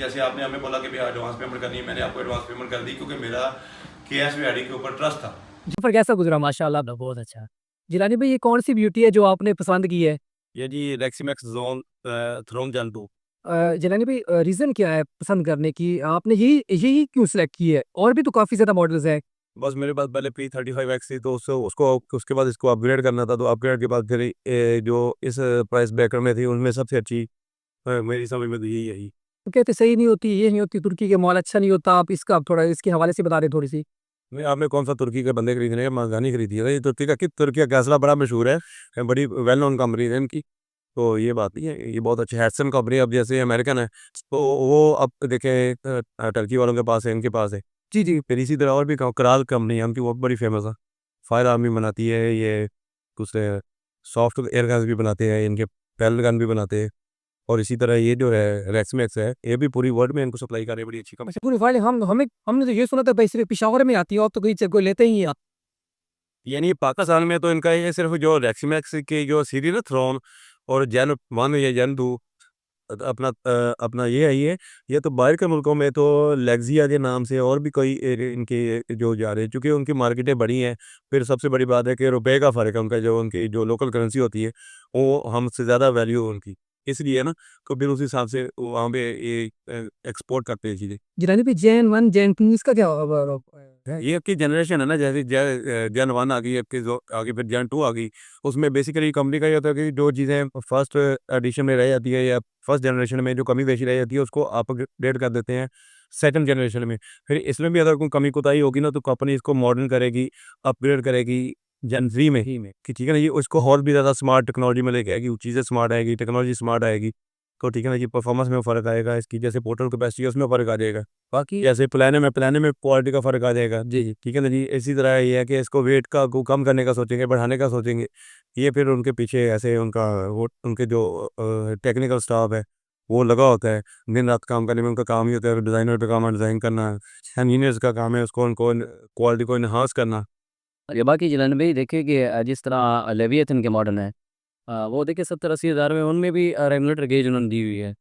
जैसे आपने हमें बोला कि भैया एडवांस पेमेंट करनी है, मैंने आपको एडवांस पेमेंट कर दी क्योंकि मेरा KSV के ऊपर ट्रस्ट था। सफ़र कैसा गुज़रा? माशाअल्लाह आपका बहुत अच्छा। जिलानी भाई, ये कौन-सी ब्यूटी है जो आपने पसंद की है? ये जी रेक्सिमैक्स ज़ोन थ्रोन जन 2। जिलानी भाई, रीज़न क्या है पसंद करने की? आपने यही यही क्यों सेलेक्ट की है? और भी तो काफ़ी ज़्यादा मॉडल्स हैं। बस मेरे पास पहले P35X थी, तो उसके बाद इसको अपग्रेड करना था, तो अपग्रेड के बाद फिर जो इस प्राइस ब्रैकेट में थी उनमें सबसे अच्छी मेरी समझ में तो यही आई। तो कहते सही नहीं होती, ये नहीं होती, तुर्की के मॉल अच्छा नहीं होता। आप इसका थोड़ा इसके हवाले से बता दें थोड़ी-सी। नहीं, आपने कौन-सा तुर्की के बंदे खरीदने हैं, महंगानी खरीदी है। ये तुर्की का गैसला बड़ा मशहूर है, बड़ी वेल नोन कंपनी है इनकी। तो ये बात नहीं है, ये बहुत अच्छी हैट्सन कंपनी है। अब जैसे अमेरिकन है, तो वो अब देखें टर्की वालों के पास है, इनके पास है। जी, जी। फिर इसी तरह और भी कराल कंपनी है उनकी, वो बड़ी फेमस है। फायर आर्मी बनाती है ये, दूसरे सॉफ्ट एयर गन्स भी बनाते हैं, इनके पैडल गन भी बनाते हैं। और इसी तरह ये जो है रेक्समैक्स है, ये भी पूरी वर्ल्ड में इनको सप्लाई कर रही है, बड़ी अच्छी कंपनी। अच्छा, पूरी फाइल हमने तो ये सुना था भाई सिर्फ़ पेशावर में आती है, और तो कोई लेते ही नहीं आप। यानी पाकिस्तान में तो इनका ये सिर्फ जो रेक्समैक्स की जो सीरीज ना थ्रोन और जेन 1 या जेन 2 अपना ये है ये तो बाहर के मुल्कों में तो लेक्सिया के नाम से और भी कई इनके जो जा रहे हैं, चूँकि उनकी मार्केटें बड़ी हैं। फिर सबसे बड़ी बात है कि रुपए का फ़र्क है, उनका जो उनकी जो लोकल करेंसी होती है, वो हमसे ज़्यादा वैल्यू है उनकी। इसलिए ना, तो फिर उस हिसाब से वो वहाँ पे ये एक्सपोर्ट करते हैं चीज़ें। जिलानी भाई, जेन 1, जेन 2 इसका क्या है? ये आपकी जनरेशन है ना, जैसे जेन 1 आ गई, आपकी जो आगे फिर जेन 2 आ गई। उसमें बेसिकली कंपनी का ये होता है कि जो चीज़ें फर्स्ट एडिशन में रह जाती है या फर्स्ट जनरेशन में जो कमी पेशी रह जाती है, उसको अपग्रेड कर देते हैं सेकंड जनरेशन में। फिर इसमें भी अगर कोई कमी कोताही होगी ना, तो कंपनी इसको मॉडर्न करेगी, अपग्रेड करेगी जेन 3 में कि ठीक है ना, ये उसको और भी ज़्यादा स्मार्ट टेक्नोलॉजी में लेके आएगी, चीज़ें स्मार्ट आएगी, टेक्नोलॉजी स्मार्ट आएगी। तो ठीक है ना, ये परफॉर्मेंस में फ़र्क आएगा, इसकी जैसे पोर्टेबल कैपेसिटी है उसमें फ़र्क आ जाएगा। बाकी जैसे प्लाने में क्वालिटी का फ़र्क आ जाएगा। जी, ठीक है ना जी। इसी तरह ये है कि इसको वेट का को कम करने का सोचेंगे, बढ़ाने का सोचेंगे। ये फिर उनके पीछे ऐसे उनका वो उनके जो टेक्निकल स्टाफ है, वो लगा होता है। दिन-रात काम करने में उनका काम ही होता है, डिज़ाइनर का काम है डिज़ाइन करना, इंजीनियर्स का काम है उसको उनको क्वालिटी को एनहांस करना। ये बाकी जिलान भाई देखिए कि जिस तरह लेविएथन के मॉडल हैं, वो देखिए 70-80 हज़ार में उनमें भी रेगुलेटर गेज उन्होंने दी हुई है।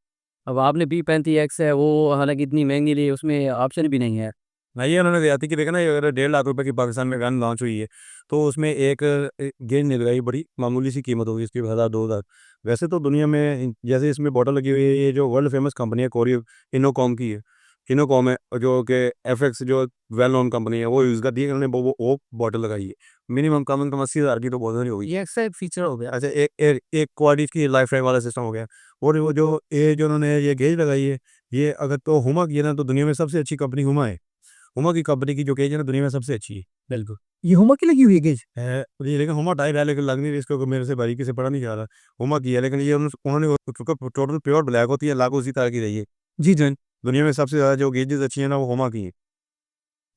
अब आपने P35X है, वो हालांकि इतनी महंगी ली है, उसमें ऑप्शन भी नहीं है। नहीं, उन्होंने दिया थी कि देखा ना, ये अगर 1.5 लाख रुपए की पाकिस्तान में गन लॉन्च हुई है, तो उसमें एक गेंद निकल गई, बड़ी मामूली सी कीमत होगी इसकी, 1000-2000। वैसे तो दुनिया में जैसे इसमें बॉटल लगी हुई है, ये जो वर्ल्ड फेमस कंपनी है कोरिया इनोकॉम की है। इनोकॉम है जो कि एफएक्स जो वेल नोन कंपनी है, वो यूज़ करती है, उन्होंने वो बॉटल लगाई है। मिनिमम कम से कम 80,000 की तो बहुत नहीं होगी। ये एक्स्ट्रा एक फीचर हो गया। अच्छा, एक क्वालिटी की लाइफ टाइम वाला सिस्टम हो गया। और वो जो उन्होंने ये गेज लगाई है, ये अगर तो हुमा की है ना, तो दुनिया में सबसे अच्छी कंपनी हुमा है। हुमा की कंपनी की जो गेज है ना, दुनिया में सबसे अच्छी है। बिल्कुल। ये हुमा की लगी हुई है गेज? है जी, लेकिन हुमा टाइप है, लेकिन लग नहीं रही इसको, मेरे से बारीकी से पढ़ा नहीं जा रहा। हुमा की है, लेकिन ये उन्होंने टोटल प्योर ब्लैक होती है, लागू उसी तरह की रही है। जी, जी। दुनिया में सबसे ज़्यादा जो गेजेस अच्छी है ना, वो हुमा की है।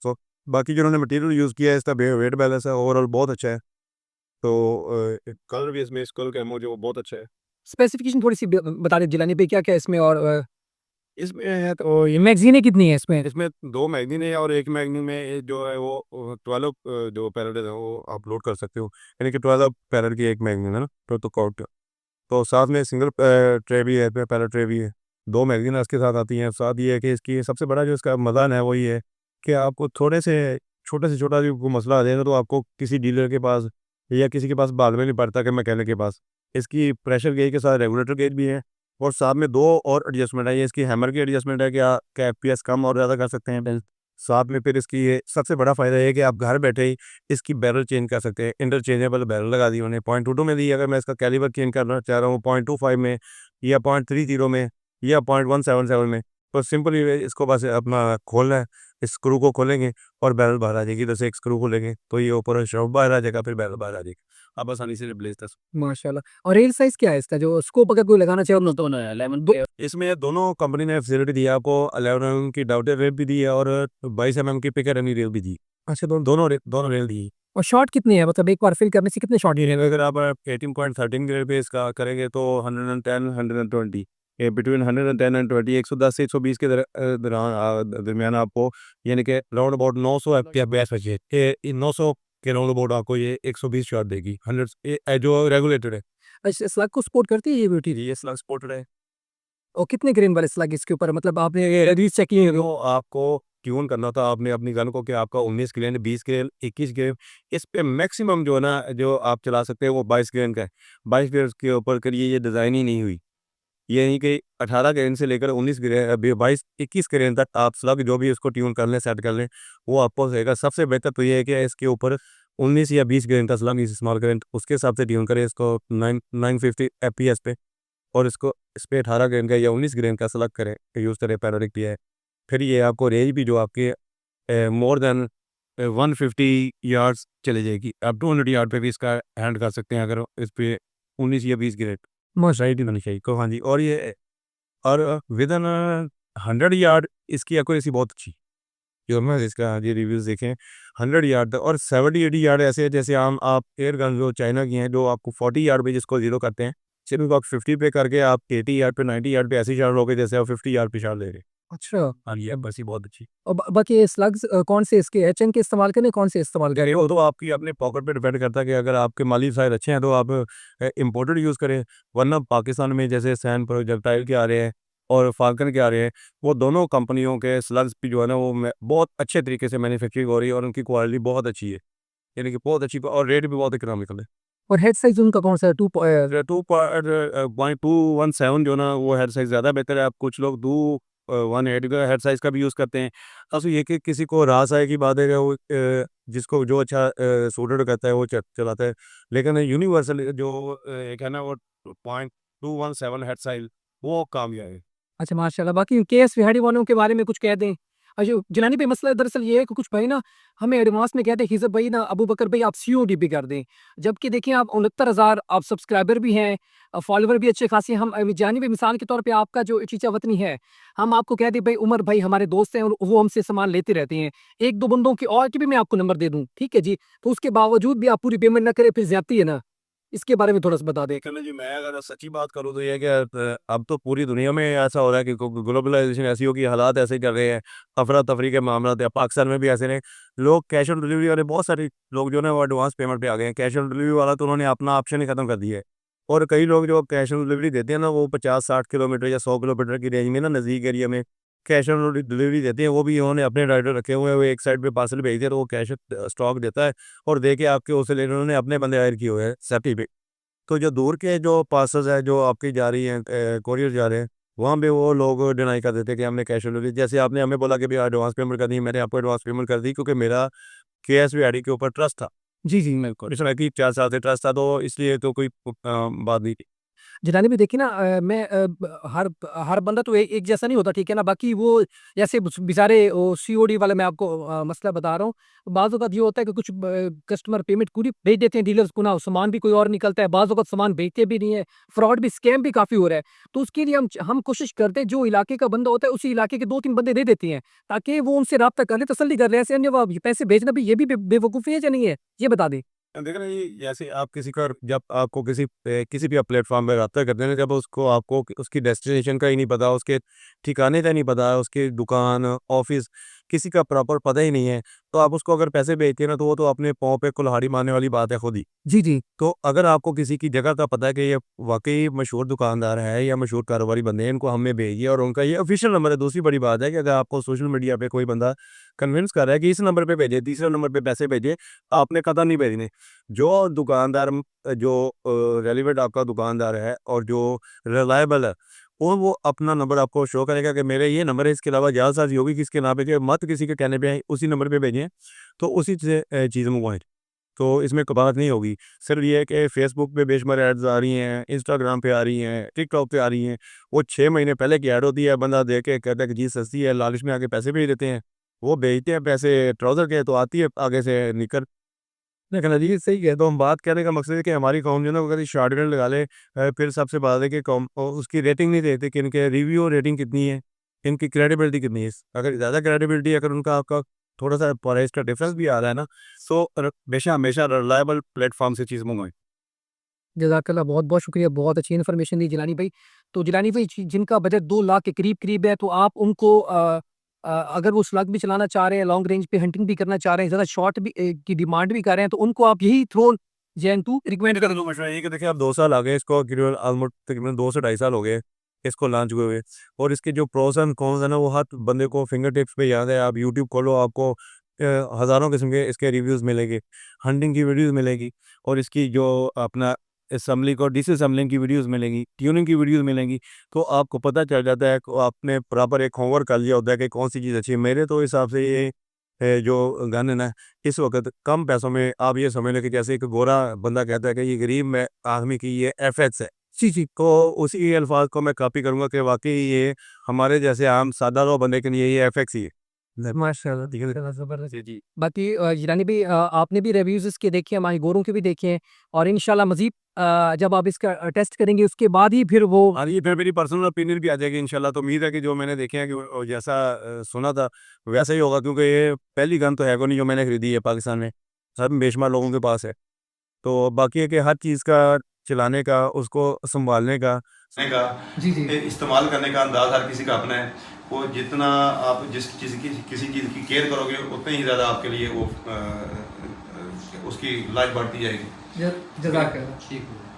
तो बाकी जो उन्होंने मटेरियल यूज़ किया है, इसका वेट बैलेंस है, ओवरऑल बहुत अच्छा है। तो कलर भी इसमें स्कुल का मुझे वो बहुत अच्छा है। स्पेसिफिकेशन थोड़ी-सी बता दें जिलानी भाई, क्या-क्या है इसमें? और इसमें है तो ये मैगज़ीनें कितनी है इसमें? इसमें 2 मैगज़ीन है, और एक मैगज़ीन में जो है वो 12 जो पैराडाइज़ है वो अपलोड कर सकते हो। यानी कि 12 पैराड की एक मैगज़ीन है ना, तो कोट। तो साथ में सिंगल ट्रे भी है, पैराड ट्रे भी है। 2 मैगज़ीन इसके साथ आती हैं। साथ ये है कि इसकी सबसे बड़ा जो इसका मज़ा है वो ये है कि आपको छोटे से छोटा जो कोई मसला आ जाए ना, तो आपको किसी डीलर के पास या किसी के पास भागना नहीं पड़ता कि मैकेनिक के पास। इसकी प्रेशर गेज के साथ रेगुलेटर गेज भी है, और साथ में 2 और एडजस्टमेंट है। ये इसकी हैमर की एडजस्टमेंट है कि एफपीएस कम और ज़्यादा कर सकते हैं। साथ में फिर इसकी ये सबसे बड़ा फ़ायदा ये है कि आप घर बैठे ही इसकी बैरल चेंज कर सकते हैं। इंटरचेंजेबल बैरल लगा दी उन्होंने, 0.22 में दी। अगर मैं इसका कैलिबर चेंज करना चाह रहा हूँ 0.25 में या 0.30 में या 0.177 में, तो सिंपली इसको बस अपना खोलना है, इस स्क्रू को खोलेंगे और बैरल बाहर आ जाएगी। इधर से एक स्क्रू खोलेंगे तो ये ऊपर श्रॉफ बाहर आ जाएगा, फिर बैरल बाहर आ जाएगी। आप आसानी से रिप्लेस कर सकते माशाल्लाह। और रेल साइज़ क्या है इसका, जो स्कोप अगर कोई लगाना चाहे? दोनों दोनों है, लेमन दो पे हो। इसमें दोनों कंपनी ने फैसिलिटी दी है आपको, 11 एमएम की डाउटेड रेल भी दी है, और 22 एमएम की पिक एंड रेल भी दी। अच्छा, दोनों रेल दी। और शॉट कितनी है? मतलब एक बार फिल करने से कितने शॉट ये गिरेगा? अगर आप 18.13 ग्रेड पे इसका करेंगे तो 110 120, ये बिटवीन 110 एंड 20, 110 से 120 के दरमियान आपको, यानी कि राउंड अबाउट 900 एफपीएस बचे, ये 900 के राउंड अबाउट आपको ये 120 शॉट देगी। 100 जो रेगुलेटेड है। अच्छा, स्लग को सपोर्ट करती है ये ब्यूटी? ये स्लग सपोर्टेड है। और कितने ग्रेन वाले स्लग इसके ऊपर, मतलब आपने ये रीच चेक किए जो आपको ट्यून करना था आपने अपनी गन को कि आपका 19 ग्रेन, 20 ग्रेन, 21 ग्रेन, इस पे मैक्सिमम जो है ना जो आप चला सकते हैं वो 22 ग्रेन का है। 22 ग्रेन के ऊपर के लिए ये डिज़ाइन ही नहीं हुई। ये नहीं कि 18 ग्रेन से लेकर 19 ग्रेन 22 21 ग्रेन तक आप स्लग जो भी उसको ट्यून कर लें, सेट कर लें, वो आपको रहेगा। सबसे बेहतर तो ये है कि इसके ऊपर 19 या 20 ग्रेन का स्लग स्मॉल ग्रेन उसके हिसाब से ट्यून करें इसको 950 एफपीएस पे, और इसको इस पे 18 ग्रेन का या 19 ग्रेन का स्लग करें, यूज़ करें पैनोरिक पीआई। फिर ये आपको रेंज भी जो आपके मोर देन 150 यार्ड्स चली जाएगी। आप 200 यार्ड पे भी इसका हैंड कर सकते हैं अगर इस पे 19 या 20 ग्रेड माशा राइट ही होनी चाहिए। को हाँ जी, और ये और विदिन 100 यार्ड इसकी एक्यूरेसी बहुत अच्छी। जो मैं इसका ये रिव्यूज़ देखें 100 यार्ड तक, और 70-80 यार्ड ऐसे है जैसे आम आप एयर गन जो चाइना की हैं जो आपको 40 यार्ड पे जिसको ज़ीरो करते हैं, सिर्फ आप 50 पे करके आप 80 यार्ड पे 90 यार्ड पे ऐसे शॉट लोगे जैसे आप 50 यार्ड पे शॉट ले रहे हैं। अच्छा। हाँ, ये बस ही बहुत अच्छी। और बाकी ये स्लग्स कौन से इसके एचएन के इस्तेमाल करें, कौन से इस्तेमाल कह रहे करें? हो तो आपकी अपने पॉकेट पे डिपेंड करता है कि अगर आपके माली साइज अच्छे हैं तो आप इम्पोर्टेड यूज़ करें, वरना पाकिस्तान में जैसे सैन प्रोजेक्टाइल के आ रहे हैं और फाल्कन के आ रहे हैं, वो दोनों कंपनियों के स्लग्स भी जो है ना वो बहुत अच्छे तरीके से मैन्युफैक्चरिंग हो रही है और उनकी क्वालिटी बहुत अच्छी है, यानी कि बहुत अच्छी, और रेट भी बहुत इकोनॉमिकल है। और हेड साइज उनका कौन सा है? 2.217 जो ना वो हेड साइज़ ज़्यादा बेहतर है। आप कुछ लोग 1.8 का हेड साइज़ का भी यूज़ करते हैं। तो ये कि किसी को रास आए की बात है कि वो जिसको जो अच्छा सूटेड करता है वो चलाता है। लेकिन यूनिवर्सल जो एक है ना वो 2.217 हेड साइज़ वो कामयाब है। अच्छा माशाल्लाह। बाकी केएस विहाड़ी वालों के बारे में कुछ कह दें। अच्छा जिलानी भाई, मसला दरअसल ये है कि कुछ भाई ना हमें एडवांस में कहते हैं हिज़ब भाई ना, अबू बकर भाई आप सीओडी भी कर दें। जबकि देखिए आप 69,000 आप सब्सक्राइबर भी हैं, फॉलोवर भी अच्छे खासे हैं। हम जानी भाई मिसाल के तौर पे आपका जो चीचा वतनी है, हम आपको कह दें भाई उमर भाई हमारे दोस्त हैं और वो हमसे सामान लेते रहते हैं। 1-2 बंदों की और की भी मैं आपको नंबर दे दूँ, ठीक है जी? तो उसके बावजूद भी आप पूरी पेमेंट ना करें, फिर ज़्यादती है ना? इसके बारे में थोड़ा-सा बता दें। देखिए ना जी, मैं अगर सच्ची बात करूँ तो ये है कि अब तो पूरी दुनिया में ऐसा हो रहा है कि ग्लोबलाइजेशन ऐसी हो कि हालात ऐसे ही कर रहे हैं, अफरा-तफरी के मामला है, पाकिस्तान में भी ऐसे रहे। लोग कैश ऑन डिलीवरी वाले बहुत सारे लोग जो है ना वो एडवांस पेमेंट पे आ गए हैं। कैश ऑन डिलीवरी वाला तो उन्होंने अपना ऑप्शन ही खत्म कर दिया है, और कई लोग जो कैश ऑन डिलीवरी देते हैं ना वो 50-60 किलोमीटर या 100 किलोमीटर की रेंज में ना नज़दीक एरिया में कैश ऑन डिलीवरी देते हैं। वो भी उन्होंने अपने राइडर रखे हुए हैं, वो एक साइड पे पार्सल भेजते हैं तो वो कैश स्टॉक देता है और दे के आपके उसे लेने उन्होंने अपने बंदे हायर किए हुए हैं सेफ्टी पे। तो जो दूर के जो पार्सल्स हैं जो आपकी जा रही हैं कोरियर जा रहे हैं, वहाँ पे वो लोग डिनाई कर देते हैं कि हमने कैश ऑन डिलीवरी, जैसे आपने हमें बोला कि भई एडवांस पेमेंट करनी है, मैंने आपको एडवांस पेमेंट कर दी क्योंकि मेरा केएसवी आईडी के ऊपर ट्रस्ट था। जी, जी, बिल्कुल। इसमें कि 4 साल से ट्रस्ट था तो इसलिए तो कोई बात नहीं थी। जिलानी में देखिए ना मैं हर बंदा तो एक जैसा नहीं होता, ठीक है ना? बाकी वो जैसे बेचारे वो सीओडी वाला मैं आपको मसला बता रहा हूँ। बाज़ औक़ात ये होता है कि कुछ कस्टमर पेमेंट पूरी भेज देते हैं डीलर्स को ना, सामान भी कोई और निकलता है। बाज़ औक़ात सामान भेजते भी नहीं है, फ्रॉड भी, स्कैम भी काफ़ी हो रहा है। तो उसके लिए हम कोशिश करते हैं जो इलाके का बंदा होता है उसी इलाके के 2-3 बंदे दे देते हैं, ताकि वो उनसे राब्ता कर लें, तसल्ली कर लें। ऐसे अन्य पैसे भेजना भी ये भी बेवकूफ़ी है या नहीं है? ये बता दें। देखिए ना ये जैसे आप किसी का जब आपको किसी भी आप प्लेटफॉर्म पे रब्ता करते हैं ना, जब उसको आपको उसकी डेस्टिनेशन का ही नहीं पता, उसके ठिकाने का नहीं पता, उसकी दुकान, ऑफ़िस किसी का प्रॉपर पता ही नहीं है, तो आप उसको अगर पैसे भेजते हैं ना तो वो तो अपने पाँव पे कुल्हाड़ी मारने वाली बात है खुद ही। जी, जी। तो अगर आपको किसी की जगह का पता है कि ये वाक़ई मशहूर दुकानदार है या मशहूर कारोबारी बंदे हैं, इनको हमें भेजिए और उनका ये ऑफ़िशियल नंबर है। दूसरी बड़ी बात है कि अगर आपको सोशल मीडिया पे कोई बंदा कन्विंस कर रहा है कि इस नंबर पे भेजिए, तीसरे नंबर पे पैसे भेजिए, आपने कतई नहीं भेजने। जो दुकानदार जो रेलेवेंट आपका दुकानदार है और जो रिलायबल है, वो अपना नंबर आपको शो करेगा कि मेरे ये नंबर है, इसके अलावा जालसाज़ी होगी किसके नाम पे, कि मत किसी के कहने पे उसी नंबर पे भेजें, तो उसी से चीज़ें मँगवाएँ। तो इसमें कबात नहीं होगी। सिर्फ़ ये है कि फ़ेसबुक पे बेशुमार एड्स आ रही हैं, इंस्टाग्राम पे आ रही हैं, टिकटॉक पे आ रही हैं। वो 6 महीने पहले की ऐड होती है, बंदा देख के कहता है कि चीज़ सस्ती है, लालच में आके पैसे भेज देते हैं। वो भेजते हैं पैसे ट्राउज़र के, तो आती है आगे से निक्कर। लेकिन अजीब सही है, तो हम बात कहने का मकसद है कि हमारी कौम जो है ना वो कभी शॉर्टकट लगा ले। फिर सबसे बात है कि कौम उसकी रेटिंग नहीं देखते कि इनके रिव्यू और रेटिंग कितनी है, इनकी क्रेडिबिलिटी कितनी है। अगर ज़्यादा क्रेडिबिलिटी, अगर उनका आपका थोड़ा-सा प्राइस का डिफरेंस भी आ रहा है ना, सो बेशक हमेशा रिलायबल प्लेटफ़ॉर्म से चीज़ मँगवाएँ। जज़ाकल्लाह, बहुत-बहुत शुक्रिया, बहुत अच्छी इन्फॉर्मेशन दी जिलानी भाई। तो जिलानी भाई जिनका बजट 2 लाख के करीब-करीब है, तो आप उनको अगर वो स्लग भी चलाना चाह रहे हैं, लॉन्ग रेंज पे हंटिंग भी करना चाह रहे हैं, ज़्यादा शॉट भी की डिमांड भी कर रहे हैं, तो उनको आप यही थ्रोन जेन 2 रिकमेंड मेरा तो मशवरा यही है कि देखिए अब 2 साल आ गए इसको, करीबन ऑलमोस्ट तकरीबन 2 से ढाई साल हो गए। इसको लॉन्च हुए हुए। और इसके जो प्रोस एंड कॉन्स है ना, वो हर बंदे को फिंगर टिप्स पे याद है। आप यूट्यूब खोलो, आपको हज़ारों किस्म के इसके रिव्यूज़ मिलेंगे, हंटिंग की वीडियोज़ मिलेगी, और इसकी जो अपना असेंबलिंग और डिसअसेंबलिंग की वीडियोज़ मिलेंगी, ट्यूनिंग की वीडियोज़ मिलेंगी। तो आपको पता चल जाता है कि आपने प्रॉपर एक होमवर्क कर लिया होता है कि कौन सी चीज़ अच्छी है। मेरे तो हिसाब से ये जो गन है ना, इस वक़्त कम पैसों में आप ये समझ लें कि जैसे एक गोरा बंदा कहता है कि ये गरीब में आदमी की ये एफएक्स है। जी। तो उसी अल्फाज को मैं कॉपी करूँगा कि वाक़ई ये हमारे जैसे आम सादा लो बंदे के लिए ये एफएक्स ही है। माशाल्लाह, ठीक है। ज़बरदस्त। जी, जी। बाकी जिलानी भाई आपने भी रिव्यूज़ इसके देखे हैं, हमारे गोरों के भी देखे हैं, और इंशाल्लाह मज़ीद जब आप इसका टेस्ट करेंगे उसके बाद ही फिर वो हाँ, ये फिर मेरी पर्सनल ओपिनियन भी आ जाएगी इंशाल्लाह। तो उम्मीद है कि जो मैंने देखे हैं कि वो जैसा सुना था वैसा ही होगा, क्योंकि ये पहली गन तो है को नहीं जो मैंने खरीदी है पाकिस्तान में, सब बेशुमार लोगों के पास है। तो बाकी है कि हर चीज़ का चलाने का, उसको सँभालने का का जी। इस्तेमाल करने का अंदाज़ हर किसी का अपना है। वो जितना आप जिस चीज़ की किसी चीज़ की केयर करोगे उतने ही ज़्यादा आपके लिए वो उसकी लाइफ बढ़ती जाएगी। जज़ाकल्लाह। ठीक है।